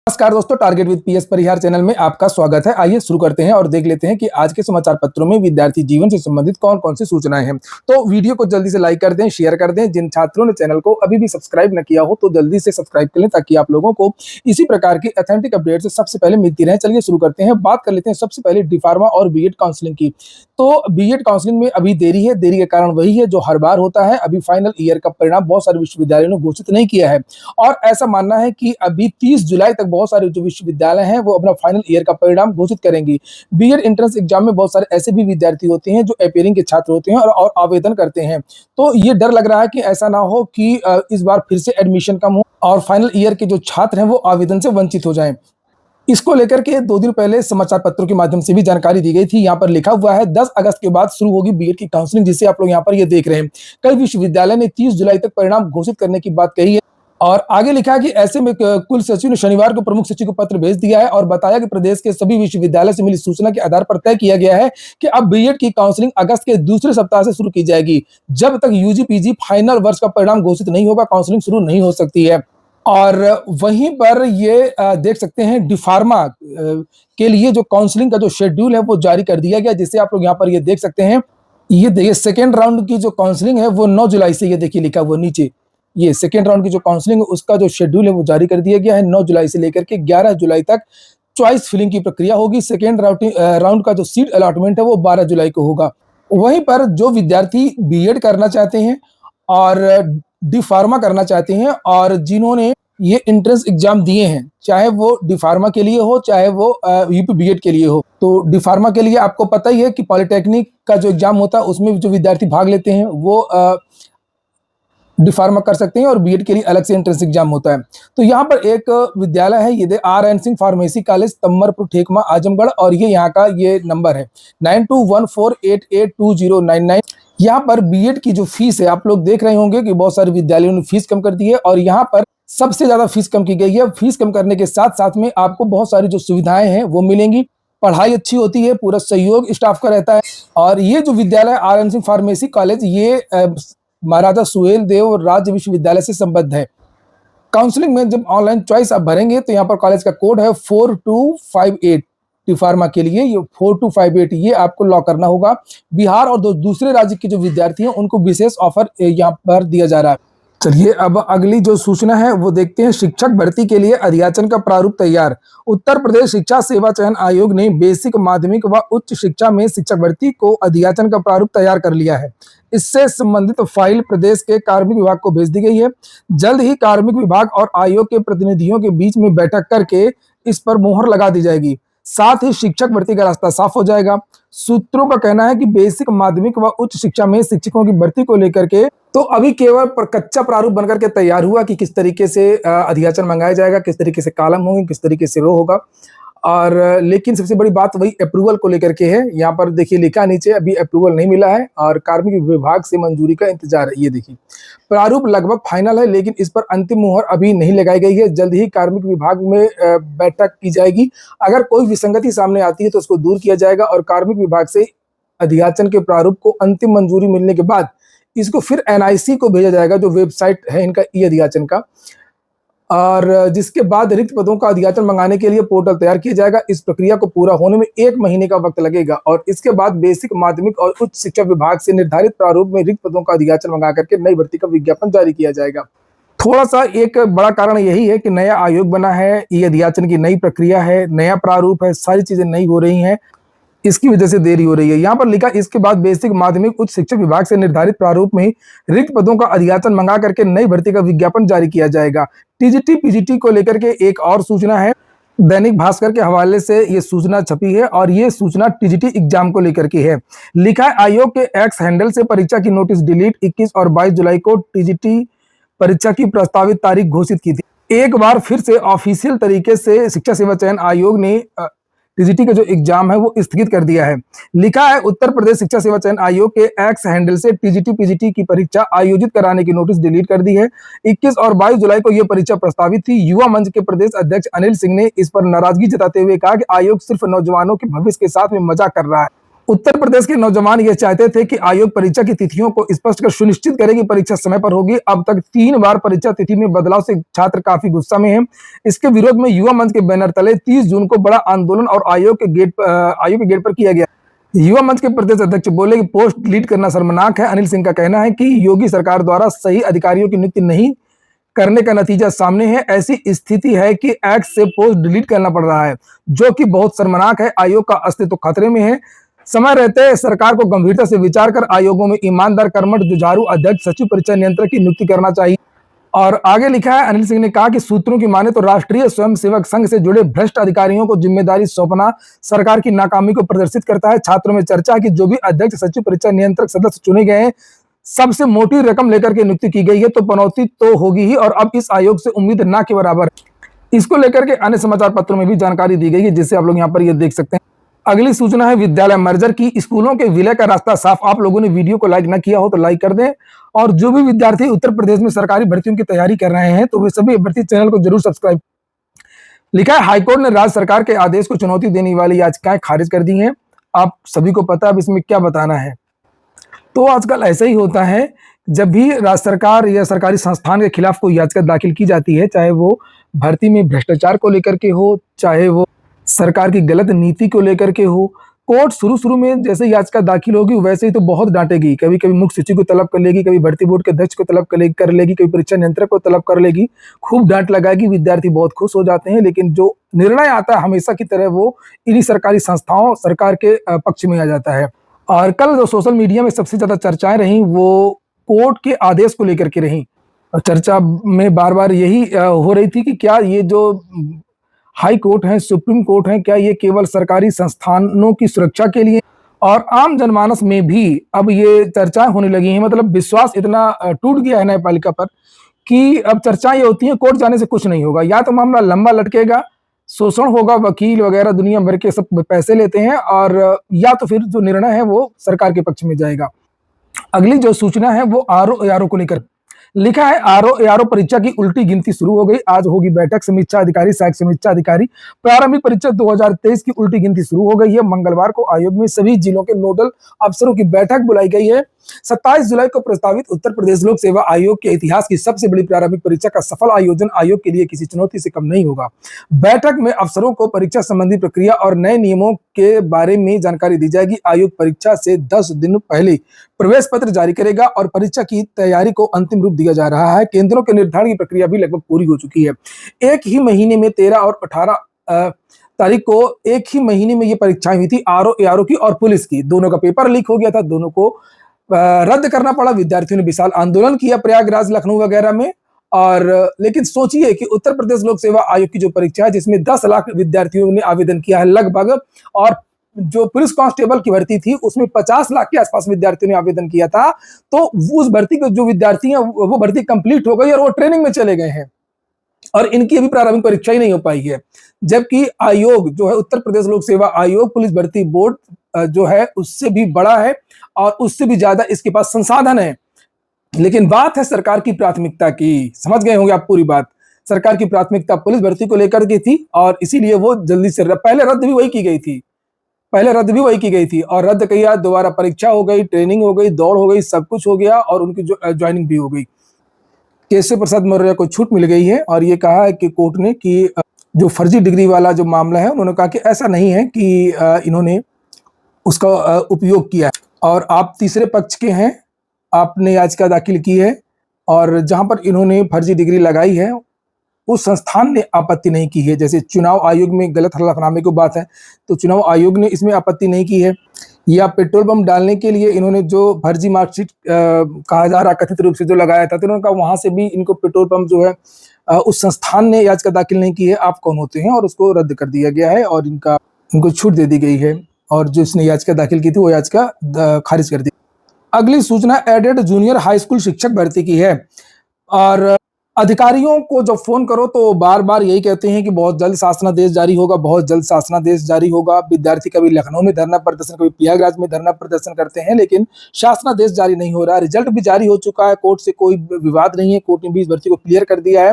नमस्कार दोस्तों, target with PS Parihar channel में आपका स्वागत है। आइए शुरू करते हैं और देख लेते हैं कि आज के समाचार पत्रों में विद्यार्थी जीवन से संबंधित कौन कौन सी सूचनाएं हैं। तो वीडियो को जल्दी से लाइक कर दें, शेयर कर दें। जिन छात्रों ने चैनल को अभी भी सब्सक्राइब न किया हो तो जल्दी से सब्सक्राइब कर लें ताकि आप लोगों को इसी प्रकार की ऑथेंटिक अपडेट सबसे पहले मिलती रहे। चलिए शुरू करते हैं। बात कर लेते हैं सबसे पहले डी फार्मा और बीएड काउंसलिंग की। तो बीएड काउंसलिंग में अभी देरी है। देरी के कारण वही है जो हर बार होता है। अभी फाइनल ईयर का परिणाम बहुत सारे विश्वविद्यालयों ने घोषित नहीं किया है और ऐसा मानना है कि अभी 30 जुलाई तक बहुत सारे जो विश्वविद्यालय हैं वो अपना फाइनल ईयर का परिणाम घोषित करेंगी। बीएड एंट्रेंस एग्जाम में बहुत सारे ऐसे भी विद्यार्थी होते हैं जो अपीयरिंग के छात्र होते हैं और आवेदन करते हैं। तो ये डर लग रहा है कि ऐसा ना हो कि इस बार फिर से एडमिशन कम हो और फाइनल ईयर के जो छात्र हैं वो आवेदन से वंचित हो जाएं। इसको लेकर के 2 दिन पहले समाचार पत्रों के माध्यम से भी जानकारी दी गई थी। यहाँ पर लिखा हुआ है 10 अगस्त के बाद शुरू होगी बीएड की काउंसलिंग, जिसे आप लोग यहाँ पर ये देख रहे हैं। कई विश्वविद्यालय ने 30 जुलाई तक परिणाम घोषित करने की बात कही है और आगे लिखा है कि ऐसे में कुल सचिव ने शनिवार को प्रमुख सचिव को पत्र भेज दिया है और बताया कि प्रदेश के सभी विश्वविद्यालय से मिली सूचना के आधार पर तय किया गया है कि अब बीएड की काउंसलिंग अगस्त के दूसरे सप्ताह से शुरू की जाएगी। जब तक यूजी पीजी फाइनल वर्ष का परिणाम घोषित नहीं होगा काउंसलिंग शुरू नहीं हो सकती है। और वहीं पर ये देख सकते हैं डी फार्मा के लिए जो काउंसलिंग का जो शेड्यूल है वो जारी कर दिया गया, जिसे आप लोग यहाँ पर ये देख सकते हैं। ये देखिए सेकेंड राउंड की जो काउंसलिंग है वो 9 जुलाई से, ये देखिए लिखा हुआ नीचे, ये सेकेंड राउंड की जो काउंसलिंग है उसका जो शेड्यूल है वो जारी कर दिया गया है। 9 जुलाई से लेकर के 11 जुलाई तक चॉइस फिलिंग की प्रक्रिया होगी। सेकेंड राउंड का जो सीट अलॉटमेंट है वो 12 जुलाई को होगा। वहीं पर जो विद्यार्थी बीएड करना चाहते हैं और डी फार्मा करना चाहते हैं और जिन्होंने ये एंट्रेंस एग्जाम दिए हैं, चाहे वो डी फार्मा के लिए हो चाहे वो यूपी बीएड के लिए हो, तो डी फार्मा के लिए आपको पता ही है कि पॉलिटेक्निक का जो एग्जाम होता है उसमें जो विद्यार्थी भाग लेते हैं वो डी फार्मा कर सकते हैं और बीएड के लिए अलग से एंट्रेंस एग्जाम होता है। तो यहाँ पर एक विद्यालय है, ये RN. Singh pharmacy college, तम्मरपुर, ठेकमा, Azamgarh, और ये यहाँ का ये नंबर है 9214882099। यहाँ पर बीएड की जो फीस है, आप लोग देख रहे होंगे कि बहुत सारे विद्यालयों ने फीस कम कर दी है और यहाँ पर सबसे ज्यादा फीस कम की गई है। फीस कम करने के साथ साथ में आपको बहुत सारी जो सुविधाएं हैं वो मिलेंगी। पढ़ाई अच्छी होती है, पूरा सहयोग स्टाफ का रहता है। और ये जो विद्यालय आर.एन. सिंह फार्मेसी कॉलेज, ये महाराजा सुहेल देव राज्य विश्वविद्यालय से संबद्ध है। काउंसलिंग में जब ऑनलाइन चॉइस आप भरेंगे तो यहाँ पर कॉलेज का कोड है 4258 टी फार्मा के लिए, ये 4258 ये आपको लॉक करना होगा। बिहार और दूसरे राज्य के जो विद्यार्थी हैं उनको विशेष ऑफर यहाँ पर दिया जा रहा है। चलिए अब अगली जो सूचना है वो देखते हैं। शिक्षक भर्ती के लिए अध्याचन का प्रारूप तैयार। उत्तर प्रदेश शिक्षा सेवा चयन आयोग ने बेसिक, माध्यमिक व उच्च शिक्षा में शिक्षक भर्ती को अध्याचन का प्रारूप तैयार कर लिया है। इससे संबंधित फाइल प्रदेश के कार्मिक विभाग को भेज दी गई है। जल्द ही कार्मिक विभाग और आयोग के प्रतिनिधियों के बीच में बैठक करके इस पर मुहर लगा दी जाएगी। साथ ही शिक्षक भर्ती का रास्ता साफ हो जाएगा। सूत्रों का कहना है कि बेसिक, माध्यमिक व उच्च शिक्षा में शिक्षकों की भर्ती को लेकर के तो अभी केवल कच्चा प्रारूप बनकर के तैयार हुआ कि किस तरीके से अध्याचन मंगाया जाएगा, किस तरीके से कॉलम होंगे, किस तरीके से रो होगा। और लेकिन सबसे बड़ी बात वही अप्रूवल को लेकर के है। यहाँ पर देखिए लिखा नीचे अभी अप्रूवल नहीं मिला है और कार्मिक विभाग से मंजूरी का इंतजार है। ये देखिए प्रारूप लगभग फाइनल है लेकिन इस पर अंतिम मुहर अभी नहीं लगाई गई है। जल्द ही कार्मिक विभाग में बैठक की जाएगी। अगर कोई विसंगति सामने आती है तो उसको दूर किया जाएगा और कार्मिक विभाग से अध्याचन के प्रारूप को अंतिम मंजूरी मिलने के बाद इसको फिर एनआईसी को भेजा जाएगा, जो वेबसाइट है इनका ई अध्याचन का, और जिसके बाद रिक्त पदों का अध्याचन मंगाने के लिए पोर्टल तैयार किया जाएगा। इस प्रक्रिया को पूरा होने में 1 महीने का वक्त लगेगा और इसके बाद बेसिक, माध्यमिक और उच्च शिक्षा विभाग से निर्धारित प्रारूप में रिक्त पदों का अध्याचन मंगा करके नई भर्ती का विज्ञापन जारी किया जाएगा। थोड़ा सा एक बड़ा कारण यही है कि नया आयोग बना है, ई अध्याचन की नई प्रक्रिया है, नया प्रारूप है, सारी चीजें नई हो रही हैं, इसकी वजह से देरी हो रही है। यहाँ पर लिखा इसके बाद बेसिक, माध्यमिक, उच्च शिक्षा विभाग से निर्धारित प्रारूप में रिक्त पदों का अध्याचन मंगा करके नई भर्ती का विज्ञापन जारी किया जाएगा। टीजीटी पीजीटी को लेकर के एक और सूचना है, दैनिक भास्कर के हवाले से ये सूचना छपी है और ये सूचना टीजीटी एग्जाम को लेकर के है। लिखा है आयोग के एक्स हैंडल से परीक्षा की नोटिस डिलीट। 21 और 22 जुलाई को टीजीटी परीक्षा की प्रस्तावित तारीख घोषित की थी। एक बार फिर से ऑफिशियल तरीके से शिक्षा सेवा चयन आयोग ने टीजीटी का जो एग्जाम है वो स्थगित कर दिया है। लिखा है उत्तर प्रदेश शिक्षा सेवा चयन आयोग के एक्स हैंडल से टीजीटी पीजीटी की परीक्षा आयोजित कराने की नोटिस डिलीट कर दी है। 21 और 22 जुलाई को यह परीक्षा प्रस्तावित थी। युवा मंच के प्रदेश अध्यक्ष अनिल सिंह ने इस पर नाराजगी जताते हुए कहा कि आयोग सिर्फ नौजवानों के भविष्य के साथ में मजाक कर रहा है उत्तर प्रदेश के नौजवान ये चाहते थे कि आयोग परीक्षा की तिथियों को स्पष्ट कर सुनिश्चित करे कि परीक्षा समय पर होगी। अब तक 3 बार परीक्षा तिथि में बदलाव से छात्र काफी गुस्सा में हैं। इसके विरोध में युवा मंच के बैनर तले 30 जून को बड़ा आंदोलन और आयोग के गेट पर किया गया। युवा मंच के प्रदेश अध्यक्ष बोले कि पोस्ट डिलीट करना शर्मनाक है। अनिल सिंह का कहना है कि योगी सरकार द्वारा सही अधिकारियों की नियुक्ति नहीं करने का नतीजा सामने है। ऐसी स्थिति है कि एक्ट से पोस्ट डिलीट करना पड़ रहा है, जो कि बहुत शर्मनाक है। आयोग का अस्तित्व खतरे में है। समय रहते सरकार को गंभीरता से विचार कर आयोगों में ईमानदार, कर्मठ, जुझारू अध्यक्ष, सचिव, परीक्षा नियंत्रक की नियुक्ति करना चाहिए। और आगे लिखा है, अनिल सिंह ने कहा कि सूत्रों की माने तो राष्ट्रीय स्वयंसेवक संघ से जुड़े भ्रष्ट अधिकारियों को जिम्मेदारी सौंपना सरकार की नाकामी को प्रदर्शित करता है। छात्रों में चर्चा है कि जो भी अध्यक्ष, सचिव, परीक्षा नियंत्रक सदस्य चुने गए हैं, सबसे मोटी रकम लेकर के नियुक्ति की गई है, तो पनौती तो होगी ही, और अब इस आयोग से उम्मीद ना के बराबर है। इसको लेकर के अन्य समाचार पत्रों में भी जानकारी दी गई है, जिससे आप लोग यहाँ पर ये देख सकते हैं। अगली सूचना है विद्यालय मर्जर की। स्कूलों के विलय का रास्ता साफ। आप लोगों ने वीडियो को लाइक ना किया हो तो लाइक कर दें, और जो भी विद्यार्थी उत्तर प्रदेश में सरकारी भर्तियों की तैयारी कर रहे हैं तो वे सभी अभ्यर्थी चैनल को जरूर सब्सक्राइब। लिखा है, हाईकोर्ट ने राज्य सरकार के आदेश को चुनौती देने वाली याचिकाएं खारिज कर दी हैं। आप सभी को पता है अब इसमें क्या बताना है। तो आजकल ऐसा ही होता है, जब भी राज्य सरकार या सरकारी संस्थान के खिलाफ कोई याचिका दाखिल की जाती है, चाहे वो भर्ती में भ्रष्टाचार को लेकर के हो, चाहे वो सरकार की गलत नीति को लेकर के हो, कोर्ट शुरू में जैसे याचिका दाखिल होगी वैसे ही तो बहुत डांटेगी। कभी कभी मुख्य सचिव को तलब कर लेगी, कभी भर्ती बोर्ड के अध्यक्ष को तलब कर लेगी, कभी परीक्षा नियंत्रक को तलब कर लेगी, खूब डांट लगाएगी। विद्यार्थी बहुत खुश हो जाते हैं, लेकिन जो निर्णय आता है हमेशा की तरह वो इन्हीं सरकारी संस्थाओं, सरकार के पक्ष में आ जाता है। और कल जो सोशल मीडिया में सबसे ज्यादा चर्चाएं रही वो कोर्ट के आदेश को लेकर के रही। और चर्चा में बार बार यही हो रही थी कि क्या ये जो हाई कोर्ट है, सुप्रीम कोर्ट है, क्या ये केवल सरकारी संस्थानों की सुरक्षा के लिए, और आम जनमानस में भी अब ये चर्चाएं होने लगी हैं। मतलब विश्वास इतना टूट गया है न्यायपालिका पर कि अब चर्चाएं ये होती हैं, कोर्ट जाने से कुछ नहीं होगा, या तो मामला लंबा लटकेगा, शोषण होगा, वकील वगैरह दुनिया भर के सब पैसे लेते हैं, और या तो फिर जो निर्णय है वो सरकार के पक्ष में जाएगा। अगली जो सूचना है वो आरओ को लेकर लिखा है, आरओ परीक्षा की उल्टी गिनती शुरू हो गई। आज होगी बैठक। समीक्षा अधिकारी, सहायक समीक्षा अधिकारी, प्रारंभिक परीक्षा 2023 की उल्टी गिनती शुरू हो गई है। मंगलवार को आयोग में सभी जिलों के नोडल अफसरों की बैठक बुलाई गई है। 27 जुलाई को प्रस्तावित उत्तर प्रदेश लोक सेवा आयोग के इतिहास की सबसे बड़ी प्रारंभिक परीक्षा का सफल आयोजन आयोग के लिए किसी चुनौती से कम नहीं होगा। बैठक में अफसरों को परीक्षा संबंधी प्रक्रिया और नए नियमों के बारे में जानकारी दी जाएगी। आयोग परीक्षा से 10 दिन पहले प्रवेश पत्र जारी करेगा और परीक्षा की तैयारी को अंतिम रूप दिया जा रहा है। केंद्रों के निर्धारण की प्रक्रिया भी लगभग पूरी हो चुकी है। एक ही महीने में 13 और 18 तारीख को एक ही महीने में ये परीक्षाएं हुई थी, आरओ की और पुलिस की। दोनों का पेपर लीक हो गया था, दोनों को रद्द करना पड़ा। विद्यार्थियों ने विशाल आंदोलन किया प्रयागराज, लखनऊ वगैरह में। और लेकिन सोचिए कि उत्तर प्रदेश लोक सेवा आयोग की जो परीक्षा है, जिसमें 10 लाख विद्यार्थियों ने आवेदन किया है लगभग, और जो पुलिस कांस्टेबल की भर्ती थी उसमें 50 लाख के आसपास विद्यार्थियों ने आवेदन किया था, तो उस भर्ती के जो विद्यार्थी हैं वो भर्ती कंप्लीट हो गई और वो ट्रेनिंग में चले गए हैं, और इनकी अभी प्रारंभिक परीक्षा ही नहीं हो पाई है। जबकि आयोग जो है उत्तर प्रदेश लोक सेवा आयोग, पुलिस भर्ती बोर्ड जो है उससे भी बड़ा है और उससे भी ज्यादा इसके पास संसाधन है। लेकिन बात है सरकार की प्राथमिकता की। समझ गए होंगे आप पूरी बात। सरकार की प्राथमिकता पुलिस भर्ती को लेकर के थी, और इसीलिए वो जल्दी से पहले रद्द भी वही की गई थी, और रद्द किया, दोबारा परीक्षा हो गई, ट्रेनिंग हो गई, दौड़ हो गई, सब कुछ हो गया, और उनकी ज्वाइनिंग भी हो गई। केशव प्रसाद मौर्य को छूट मिल गई है, और ये कहा है कि कोर्ट ने कि जो फर्जी डिग्री वाला जो मामला है, उन्होंने कहा कि ऐसा नहीं है कि इन्होंने उसका उपयोग किया है, और आप तीसरे पक्ष के हैं, आपने याचिका दाखिल की है, और जहां पर इन्होंने फर्जी डिग्री लगाई है उस संस्थान ने आपत्ति नहीं की है। जैसे चुनाव आयोग में गलत हलफनामे की बात है, तो चुनाव आयोग ने इसमें आपत्ति नहीं की है। या पेट्रोल पंप डालने के लिए इन्होंने जो फर्जी मार्कशीट कहा जा रहा कथित रूप से जो लगाया था, तो इन्होंने कहा वहां से भी इनको पेट्रोल पंप जो है उस संस्थान ने याचिका दाखिल नहीं की है, आप कौन होते हैं, और उसको रद्द कर दिया गया है, और इनको छूट दे दी गई है, और जो इसने याचिका दाखिल की थी वो याचिका खारिज कर दी। अगली सूचना एडेड जूनियर हाई स्कूल शिक्षक भर्ती की है, और अधिकारियों को जब फोन करो तो बार बार यही कहते हैं कि बहुत जल्द शासनादेश जारी होगा, बहुत जल्द शासनादेश जारी होगा। विद्यार्थी कभी लखनऊ में धरना प्रदर्शन, कभी प्रयागराज में धरना प्रदर्शन करते हैं, लेकिन शासनादेश जारी नहीं हो रहा है। रिजल्ट भी जारी हो चुका है, कोर्ट से कोई विवाद नहीं है, कोर्ट ने भी इस भर्ती को क्लियर कर दिया है।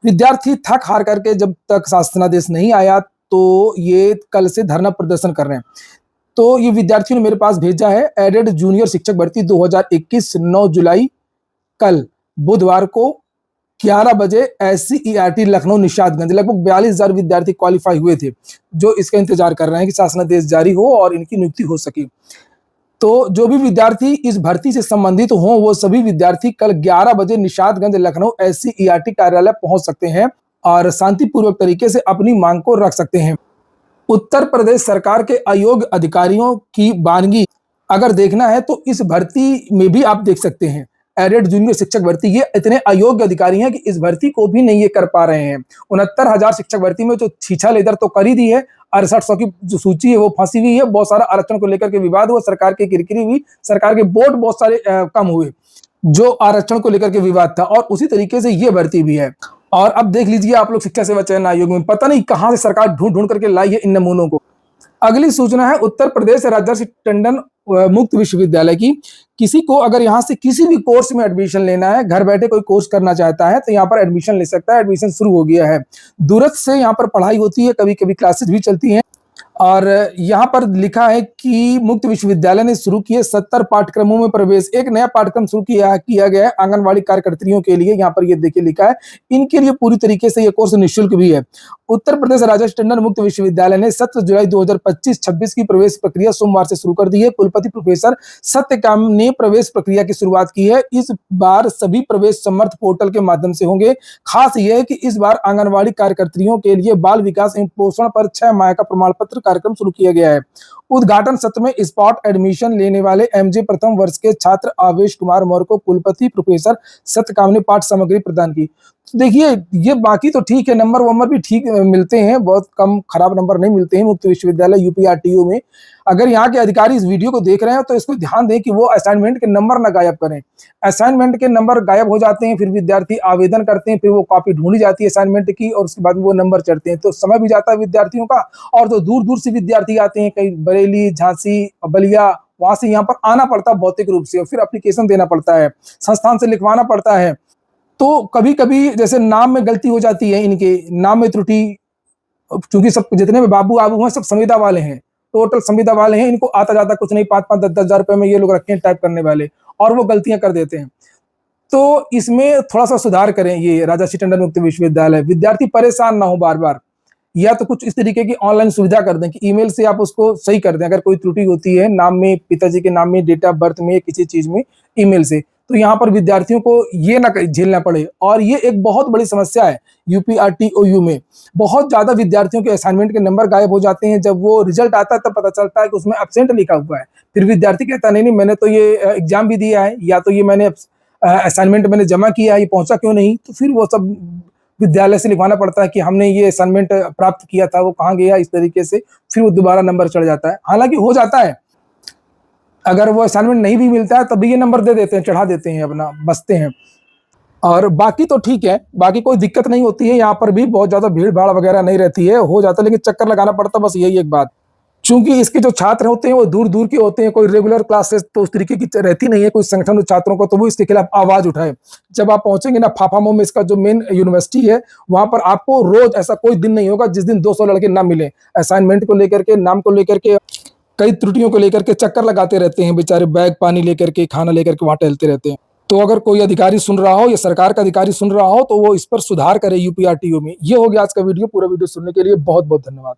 विद्यार्थी थक हार करके जब तक शासनादेश नहीं आया तो ये कल से धरना प्रदर्शन कर रहे हैं। तो ये विद्यार्थियों ने मेरे पास भेजा है, एडेड जूनियर शिक्षक भर्ती 2021 9 जुलाई कल बुधवार को 11 बजे SCERT लखनऊ निषादगंज। लगभग 42,000 विद्यार्थी क्वालिफाई हुए थे, जो इसका इंतजार कर रहे हैं कि शासनादेश जारी हो और इनकी नियुक्ति हो सके। तो जो भी विद्यार्थी इस भर्ती से संबंधित हों, वो सभी विद्यार्थी कल 11 बजे निषादगंज लखनऊ SCERT कार्यालय पहुंच सकते हैं और शांतिपूर्वक तरीके से अपनी मांग को रख सकते हैं। उत्तर प्रदेश सरकार के अयोग्य अधिकारियों की वानगी अगर देखना है तो इस भर्ती में भी आप देख सकते हैं। एडेड जूनियर शिक्षक भर्ती, ये इतने अयोग्य अधिकारी हैं कि इस भर्ती को भी नहीं ये कर पा रहे हैं। 69,000 शिक्षक भर्ती में जो छीछा लेदर तो कर ही दी है, 6800 की जो सूची है वो फंसी हुई है। बहुत सारा आरक्षण को लेकर के विवाद हुआ, सरकार की किरकिरी हुई, सरकार के वोट बहुत सारे कम हुए जो आरक्षण को लेकर के विवाद था, और उसी तरीके से ये भर्ती भी है। और अब देख लीजिए आप लोग, शिक्षा सेवा चयन आयोग में पता नहीं कहां से सरकार ढूंढ ढूंढ करके लाई है इन नमूनों को। अगली सूचना है उत्तर प्रदेश राजर्षि टंडन मुक्त विश्वविद्यालय की। किसी को अगर यहाँ से किसी भी कोर्स में एडमिशन लेना है, घर बैठे कोई कोर्स करना चाहता है तो यहाँ पर एडमिशन ले सकता है। एडमिशन शुरू हो गया है, दूरस्थ से यहाँ पर पढ़ाई होती है, कभी कभी क्लासेस भी चलती हैं। और यहाँ पर लिखा है कि मुक्त विश्वविद्यालय ने शुरू किए 70 पाठ्यक्रमों में प्रवेश। एक नया पाठ्यक्रम शुरू किया गया है आंगनवाड़ी कार्यकर्तियों के लिए। यहाँ पर ये देखिए लिखा है, इनके लिए पूरी तरीके से ये कोर्स निःशुल्क भी है। उत्तर प्रदेश राजर्षि टंडन मुक्त विश्वविद्यालय ने 17 जुलाई 2025-26 की प्रवेश प्रक्रिया सोमवार से शुरू कर दी है। कुलपति प्रोफेसर सत्यकाम ने प्रवेश प्रक्रिया की शुरुआत की है। इस बार सभी प्रवेश समर्थ पोर्टल के माध्यम से होंगे। खास यह है कि इस बार आंगनवाड़ी कार्यकर्तियों के लिए बाल विकास एवं पोषण पर 6 माह का प्रमाण पत्र कार्यक्रम शुरू किया गया है। उद्घाटन सत्र में स्पॉट एडमिशन लेने वाले MJ प्रथम वर्ष के छात्र आवेश कुमार मौर्य को कुलपति प्रोफेसर सत्यकाम ने पाठ सामग्री प्रदान की। तो देखिए, ये बाकी तो ठीक है, नंबर वंबर भी ठीक मिलते हैं, बहुत कम खराब नंबर नहीं मिलते हैं मुक्त विश्वविद्यालय UPRTO में। अगर यहाँ के अधिकारी इस वीडियो को देख रहे हैं तो इसको ध्यान दें कि वो असाइनमेंट के नंबर ना गायब करें। असाइनमेंट के नंबर गायब हो जाते हैं, फिर विद्यार्थी आवेदन करते हैं, फिर वो कॉपी ढूंढी जाती है असाइनमेंट की, और उसके बाद वो नंबर चढ़ते हैं, तो समय भी जाता है विद्यार्थियों का। और जो दूर दूर से विद्यार्थी आते हैं, कई बरेली, झांसी, बलिया, वहां से यहाँ पर आना पड़ता है भौतिक रूप से, और फिर एप्लीकेशन देना पड़ता है, संस्थान से लिखवाना पड़ता है। तो कभी कभी जैसे नाम में गलती हो जाती है, इनके नाम में त्रुटि, क्योंकि सब जितने भी बाबू आबू हैं सब संविदा वाले हैं, टोटल संविदा वाले हैं, इनको आता जाता कुछ नहीं, 5-5, 10-10 हजार रुपए में ये लोग रखे हैं टाइप करने वाले, और वो गलतियां कर देते हैं। तो इसमें थोड़ा सा सुधार करें ये राजर्षि टंडन मुक्त विश्वविद्यालय, विद्यार्थी परेशान ना हो बार बार। या तो कुछ इस तरीके की ऑनलाइन सुविधा कर दें कि ईमेल से आप उसको सही कर दें, अगर कोई त्रुटि होती है नाम में, पिताजी के नाम में, डेट ऑफ बर्थ में, किसी चीज में, ईमेल से, तो यहाँ पर विद्यार्थियों को ये ना झेलना पड़े। और ये एक बहुत बड़ी समस्या है UPRTOU में। बहुत ज्यादा विद्यार्थियों के असाइनमेंट के नंबर गायब हो जाते हैं, जब वो रिजल्ट आता है तब पता चलता है कि उसमें एब्सेंट लिखा हुआ है। फिर विद्यार्थी कहता नहीं मैंने तो ये एग्जाम भी दिया है, या तो ये मैंने असाइनमेंट मैंने जमा किया है, ये पहुंचा क्यों नहीं। तो फिर वो सब विद्यालय से लिखवाना पड़ता है कि हमने ये असाइनमेंट प्राप्त किया था, वो कहाँ गया, इस तरीके से फिर वो दोबारा नंबर चढ़ जाता है। हालांकि हो जाता है, अगर वो असाइनमेंट नहीं भी मिलता है तब भी ये नंबर दे देते हैं, चढ़ा देते हैं, अपना बचते हैं। और बाकी तो ठीक है, बाकी कोई दिक्कत नहीं होती है, यहाँ पर भी बहुत ज्यादा भीड़ भाड़ वगैरह नहीं रहती है, हो जाता है, लेकिन चक्कर लगाना पड़ता है, बस यही एक बात। चूंकि इसके जो छात्र होते हैं वो दूर दूर के होते हैं, कोई रेगुलर क्लासेस तो उस तरीके की रहती नहीं है, कोई संगठन छात्रों को, तो वो इसके खिलाफ आवाज उठाए। जब आप पहुंचेंगे ना फाफामो में, इसका जो मेन यूनिवर्सिटी है, वहां पर आपको रोज ऐसा कोई दिन नहीं होगा जिस दिन 200 लड़के ना मिले, असाइनमेंट को लेकर के, नाम को लेकर के, कई त्रुटियों को लेकर के चक्कर लगाते रहते हैं बेचारे, बैग पानी लेकर के, खाना लेकर के वहां टहलते रहते हैं। तो अगर कोई अधिकारी सुन रहा हो या सरकार का अधिकारी सुन रहा हो तो वो इस पर सुधार करे UPRTO में। ये हो गया आज का वीडियो। पूरा वीडियो सुनने के लिए बहुत बहुत धन्यवाद।